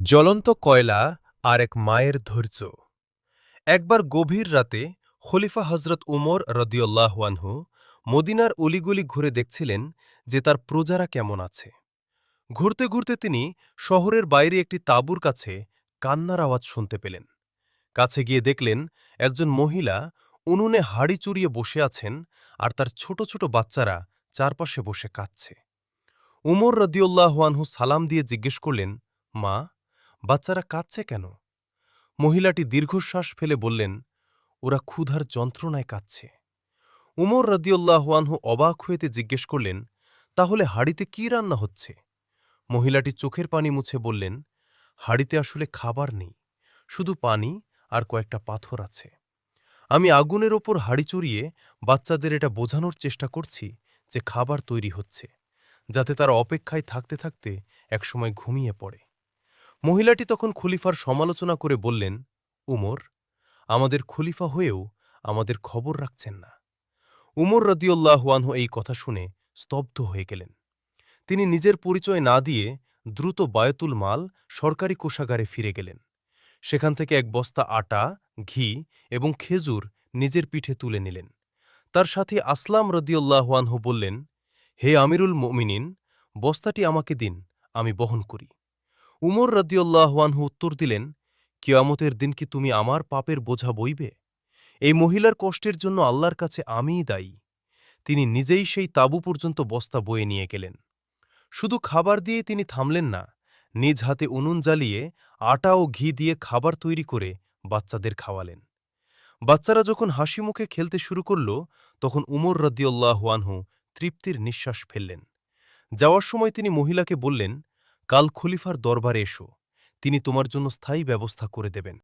জ্বলন্ত কয়লা আর এক মায়ের ধৈর্য। একবার গভীর রাতে খলিফা হজরত উমর রদিউল্লাহ আনহু মদিনার অলিগলি ঘুরে দেখছিলেন যে তার প্রজারা কেমন আছে। ঘুরতে ঘুরতে তিনি শহরের বাইরে একটি তাঁবুর কাছে কান্নার আওয়াজ শুনতে পেলেন। কাছে গিয়ে দেখলেন একজন মহিলা উনুনে হাড়ি চুরিয়ে বসে আছেন আর তার ছোট ছোট বাচ্চারা চারপাশে বসে কাঁদছে। উমর রদিউল্লাহ আনহু সালাম দিয়ে জিজ্ঞেস করলেন, মা, বাচ্চারা কাঁদছে কেন? মহিলাটি দীর্ঘশ্বাস ফেলে বললেন, ওরা ক্ষুধার যন্ত্রণায় কাঁদছে। উমর রদিউল্লাহ আনহু অবাক হয়েতে জিজ্ঞেস করলেন, তাহলে হাড়িতে কি রান্না হচ্ছে? মহিলাটি চোখের পানি মুছে বললেন, হাড়িতে আসলে খাবার নেই, শুধু পানি আর কয়েকটা পাথর আছে। আমি আগুনের ওপর হাড়ি চড়িয়ে বাচ্চাদের এটা বোঝানোর চেষ্টা করছি যে খাবার তৈরি হচ্ছে, যাতে তারা অপেক্ষায় থাকতে থাকতে একসময় ঘুমিয়ে পড়ে। মহিলাটি তখন খলিফার সমালোচনা করে বললেন, উমর, আমাদের খলিফা হয়েও আমাদের খবর রাখছেন না। উমর রদিউল্লাহ আনহু এই কথা শুনে স্তব্ধ হয়ে গেলেন। তিনি নিজের পরিচয় না দিয়ে দ্রুত বায়তুল মাল সরকারি কোষাগারে ফিরে গেলেন। সেখান থেকে এক বস্তা আটা, ঘি এবং খেজুর নিজের পিঠে তুলে নিলেন। তার সাথে আসলাম রদিউল্লাহ আনহু বললেন, হে আমিরুল মুমিনিন, বস্তাটি আমাকে দিন, আমি বহন করি। উমর রদিউল্লাহ আনহু উত্তর দিলেন, কিয়ামতের দিন কি তুমি আমার পাপের বোঝা বইবে? এই মহিলার কষ্টের জন্য আল্লাহর কাছে আমিই দায়ী। তিনি নিজেই সেই তাঁবু পর্যন্ত বস্তা বয়ে নিয়ে গেলেন। শুধু খাবার দিয়ে তিনি থামলেন না, নিজ হাতে উনুন জ্বালিয়ে আটা ও ঘি দিয়ে খাবার তৈরি করে বাচ্চাদের খাওয়ালেন। বাচ্চারা যখন হাসিমুখে খেলতে শুরু করল, তখন উমর রদিউল্লাহ আনহু তৃপ্তির নিঃশ্বাস ফেললেন। যাওয়ার সময় তিনি মহিলাকে বললেন, কাল খলিফার দরবারে এসো, তিনি তোমার জন্য স্থায়ী ব্যবস্থা করে দেবেন।